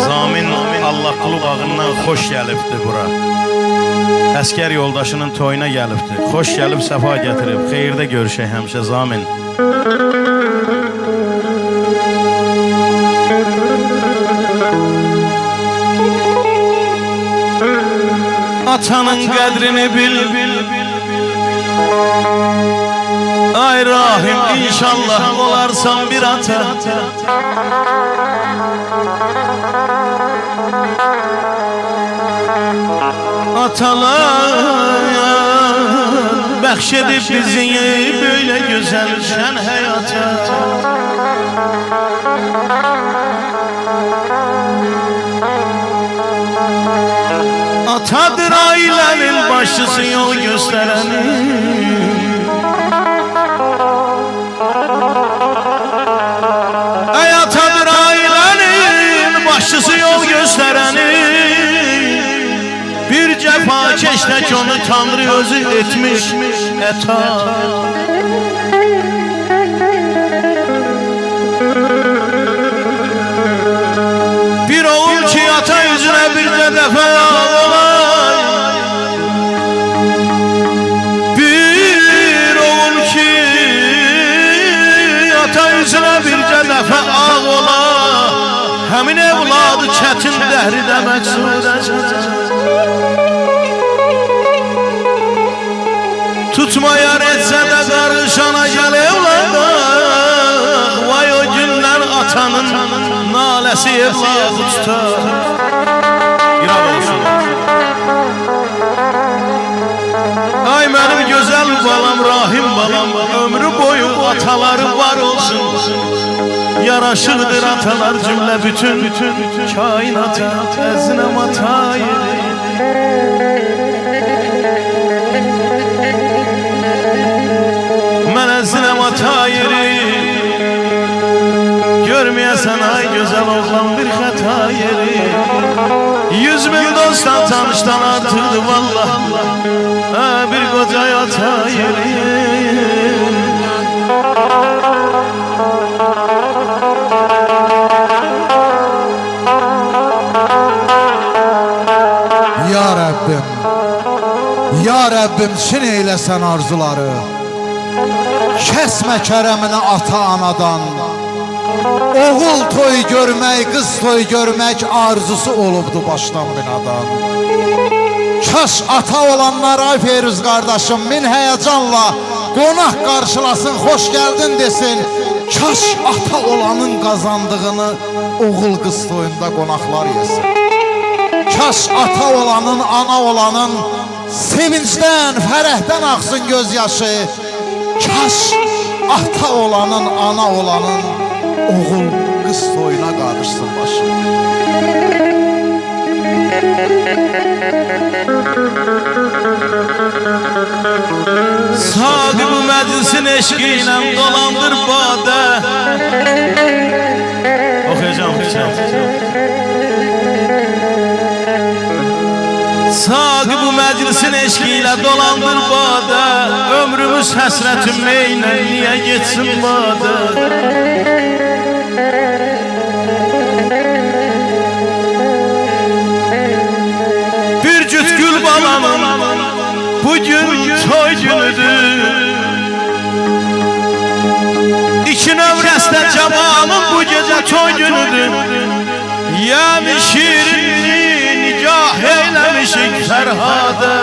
Zamin Allahqulu bağından xoş gəlibdi bura. Əskər yoldaşının toyuna gəlibdi. Xoş gəlib, səfa gətirib. Xeyirdə görüşək həmişə Zamin. Atanın qədrini bil. Ay Rahim, inşallah olarsan bir ata. Atalar bəxş edib bizi böyle güzel şən həyata. Atadır ailənin başçısı, yol göstərəni. Ay atadır ailənin başçısı, yol göstərəni. Bir cəfa keştək onu Tanrı özü etmiş əta. Bir oğul ki ata yüzünə bircə dəfə ağlar. Bir oğul ki ata yüzünə bircə dəfə ağlar. Həmin evladı çətin dəhridə məqsudə tutmayar etsə də qarışana gəl evlada. Vay o günlər atanın naləsi evladı tutar. İraq olsun. Ay mənim gözəl balam, Rahim balam, ömrü boyu ataları var olsun. Yaraşıqdır atalar cümlə bütün kainata. Əzinəm atayı mən əzinəm ata yeri. Görməyəsən ay gözəl oğlan bir xəta yeri. 100.000 dostdan tanışdan artıqdır vallah bir qoca ata yeri. Ya Rəbbim, Ya Rəbbim, sin eyləsən arzuları. Kəsmə kərəmini ata anadan. Oğul toy görmək, qız toy görmək arzusu olubdu başdan binadan. Kaş ata olanlar ay Feruz qardaşım min həyəcanla qonaq qarşılasın, xoş gəldin desin. Kaş ata olanın qazandığını oğul qız toyunda qonaqlar yesin. Kaş ata olanın, ana olanın sevincdən, fərəhdən axsın gözyaşı. Kaş ata olanın, ana olanın oğul qız toyuna qarışsın başı. Saqib məclisin eşqi ilə dolandır badə. Oxuyacağım. Saqib məclisin eşqi ilə dolandır badə. Ömrümüz həsrətin meynə niyə geçsin badə. Bir cüt gül balamın bugün toy günüdür. İki növrəstə cavanın bu gecə toy günüdür. Yəni şirinli nikah eyləmişik Fərhadə.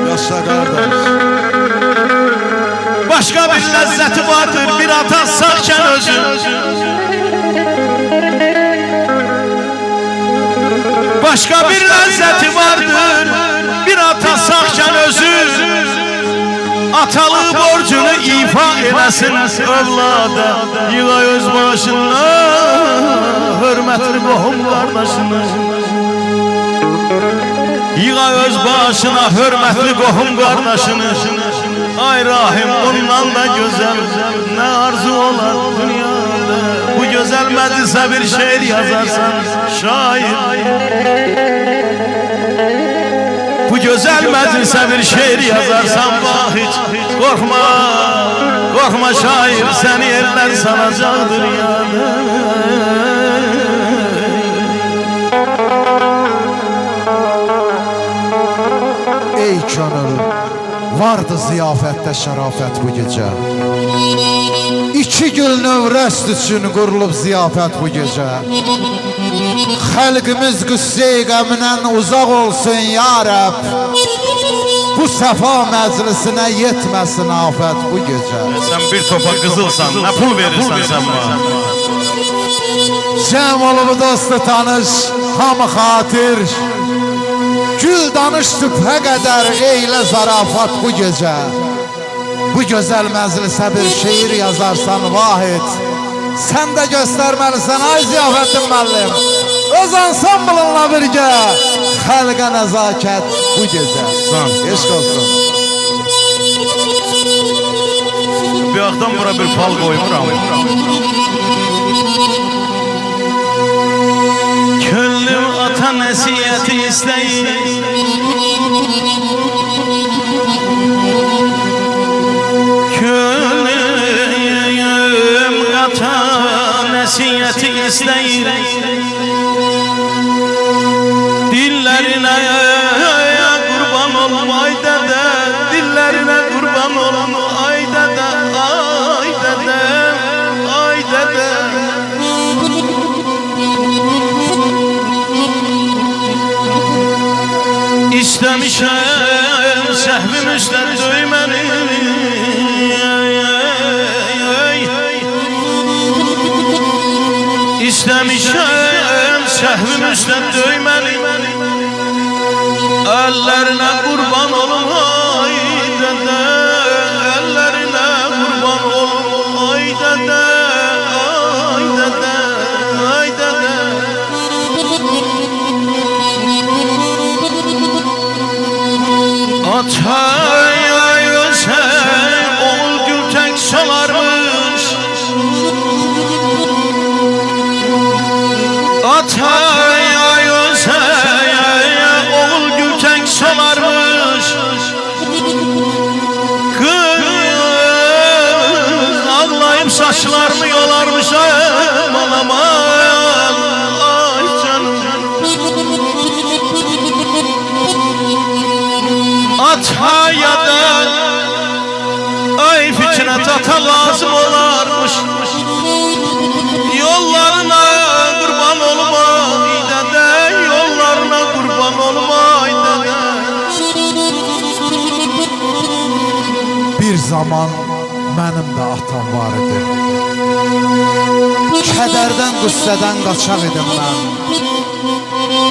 Yaşa qardaş. Başqa bir ləzzəti vardır bir ata sağkən özü. Başqa bir ləzzəti vardır bir ata sağkən özü. Atalı borcunu ifa eləsin övlada. Yığa öz başına hörmətli qohum qardaşını. Yığa öz başına hörmətli qohum qardaşını. Ay Rahim, ondan da güzel ne arzu olar dünyada. Bu güzel meclise bir şiir yazarsan şair. Bu güzel meclise bir şiir yazarsan bak hiç korkma, korkma şair seni eller sanacaktır yani. Ey könül, vardı ziyafette şərafət bu gecə. 2 gül növrəst üçün qurulub ziyafət bu gecə. Xalqımız qüssə-i qəmdən uzaq olsun ya Rəbb. Bu səfa məclisinə yetməsin afət bu gecə. Sen bir topa kızılsan ne pul verirsen sen bana. Cəm olub dostu tanış, hamı xatir. Gül danış sübhə qədər eylə zarafat bu gecə. Bu gözəl məclisə bir şiir yazarsan vahid. Sən də göstərməlisən ay Ziyafəddin müəllim. Öz ansamblınla birgə xalqa nəzakət bu gecə. Eşq olsun. Bir axdan bura bir fal koymuram. Könlüm ata nesiyeti isteyir. Könlüm ata nesiyeti isteyir. Dillerine kurban olum ay dede, dillerine kurban olum ay dede, ay dede, ay dede. İstemişem sehvim üstten düymeni. İstemişem sehvim üstten düymeni. Ellerine kurban olum ay dede, ellerine kurban olum ay dede, ay dede, ay dede. Ataya yüksek oğul gül tek salarmış. Ataya yüksek oğul gül tek salarmış. Kız ağlayıp saçlarını yolarmış. Aman aman ay canım. Ataya da ay fitnet ata lazım olarmış. Yollarına kurban olma dede, yollarına kurban olma dede. Bir zaman mənim də atam var idi. Kədərdən, qüssədən qaçaq idim mən.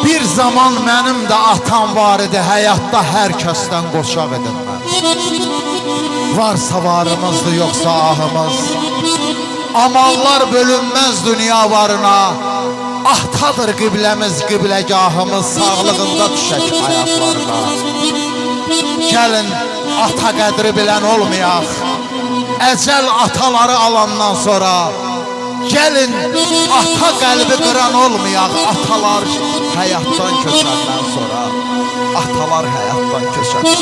Bir zaman mənim də atam var idi. Həyatda hər kəsdən qoçaq idim mən. Varsa varımızdır, yoxsa ahımız. Amallar bölünməz dünya varına. Ahtadır qibləmiz, qibləgahımız. Sağlığında düşək ayaqlarına. Gəlin ata qədri bilən olmayaq. Əcəl ataları alandan sonra. Gəlin ata qəlbi qıran olmayaq. Atalar həyatdan köçəndən sonra. Atalar həyatdan köçəndən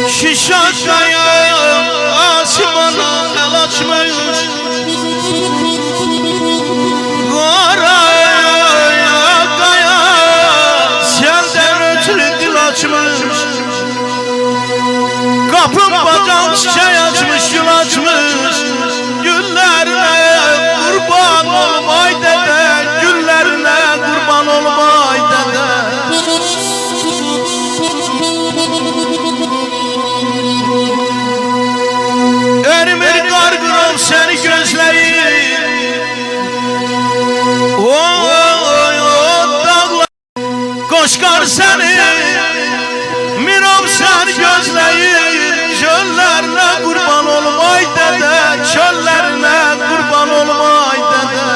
Şişat kaya asmana el açmış. Kapım bacağım çiçeği açmış, gül açmış. Güllerine kurban olmay dede, güllerine kurban olmay dede. Erimir qarqıram seni gözləyir. Oy dağlar qoşqar seni, miram sen gözləyir. Çöllerine kurban olmay dede, çöllerine kurban olmay dede.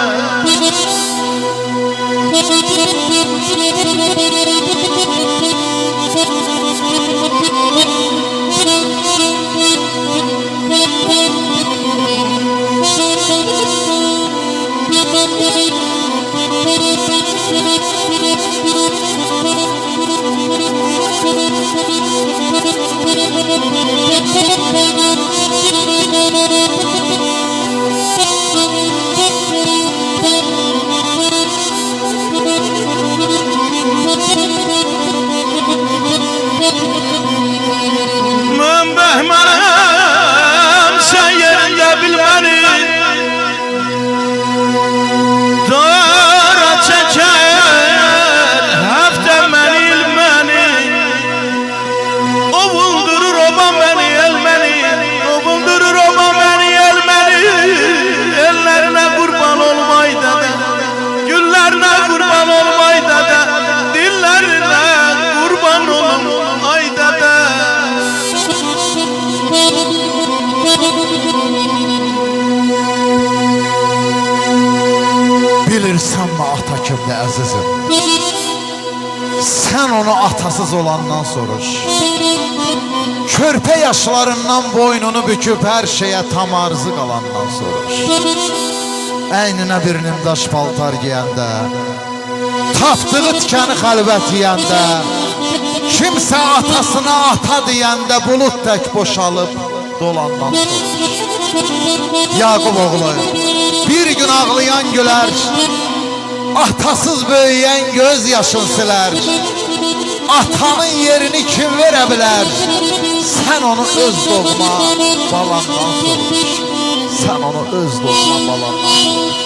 kimdir əzizim? Sən onu atasız olandan soruş. Körpə yaşlarından boynunu büküb hər şeyə tam arzı qalandan soruş. Əyninə bir nimdaş paltar giyəndə, tapdığı tikəni xəlvət yiyəndə, kimsə atasına ata deyəndə bulud tək boşalıb dolandan soruş. Yaqub oğlu, bir gün ağlayan gülər, atasız böyüyən göz yaşın silər. Atanın yerini kim verə bilər? Sən onu öz doğma balandan soruş. Sən onu öz doğma balandan soruş.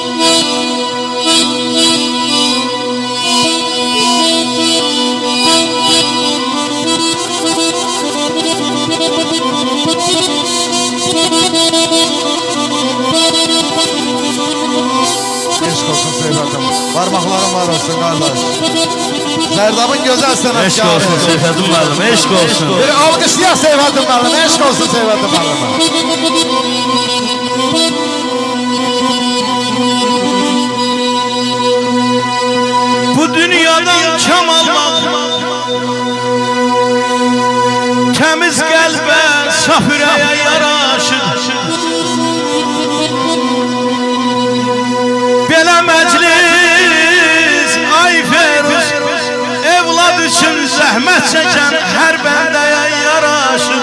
Eşq olsun Seyfətim. Parmaqların var olsun qardaş. Sərdabın gözəl sənətkarı. Eşq olsun Seyfətim müəllim, eşq olsun. Bir alqışlayaq Seyfətim müəllim, eşq olsun Seyfətim müəllim. Bu dünyadan kam almaq, təmiz qəlbə, saf ürəyə yaraşır. Belə məclis, ay Feruz, evlad üçün zəhmət çəkən hər bəndəyə yaraşır.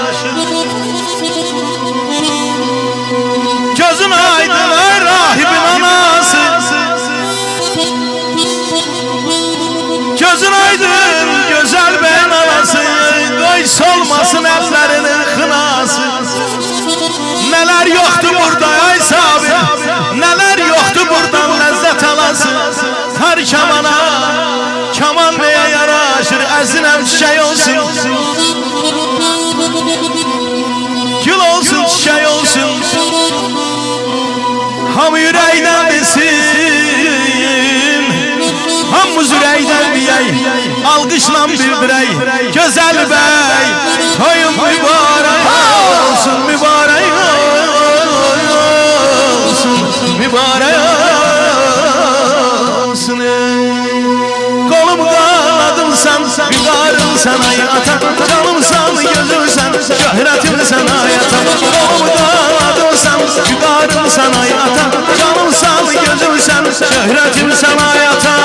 Gözün aydın, ay rahibin anası, gözün aydın, gözəl bəyin anası, qoy solmasın əllərinin xınası. Nələr yoxdur burada ay sabir, nələr yoxdur buradan ləzzət alası. Hər kamana, kaman nəyə yaraşır, əzinəm çiçək olsun, gül olsun, çiçək olsun. Hamı ürəkdən bilsin, hamımız ürəkdən deyək, alqışla bildirək. Gözəl bəy, toyun mübarək olsun, mübarək olsun, mübarək olsun. Qolum qanadımsan, güdarımsan ay ata, canımsan, gözümsən, şöhrətimsən ay ata. Qolum qanadımsan, güdarımsan ay ata, canımsan, gözümsən, şöhrətimsən ay ata.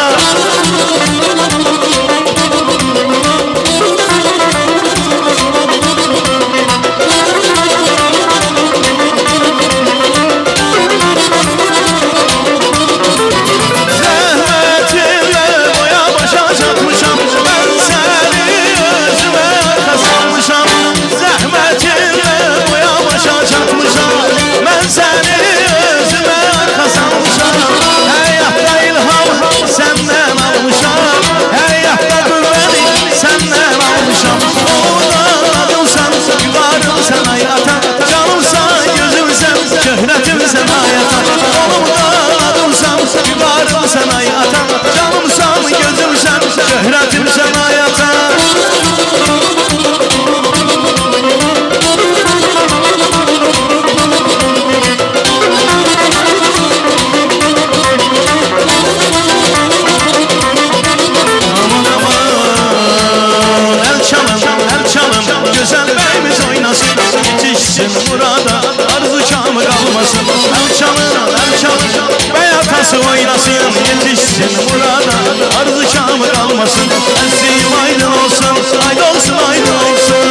Yetişsin murada, arzu kamı kalmasın. Ezdiğim aydın olsun, aydın olsun, aydın olsun.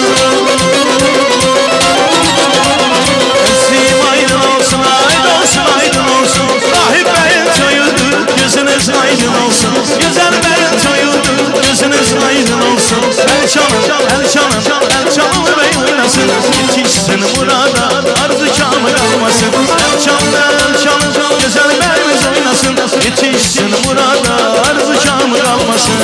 Ezdiğim aydın olsun, aydın olsun, aydın olsun. Rahip beyin toyudur, gözünüz aydın olsun. Güzel beyin toyudur, gözünüz aydın olsun. El çalın, el çalın, el çalın bey oynasın. Yetişsin murada, arzu kamı kalmasın. El çalın, el çalın, güzel beyimiz oynasın. Yetişsin murada, arzu kamı kalmasın.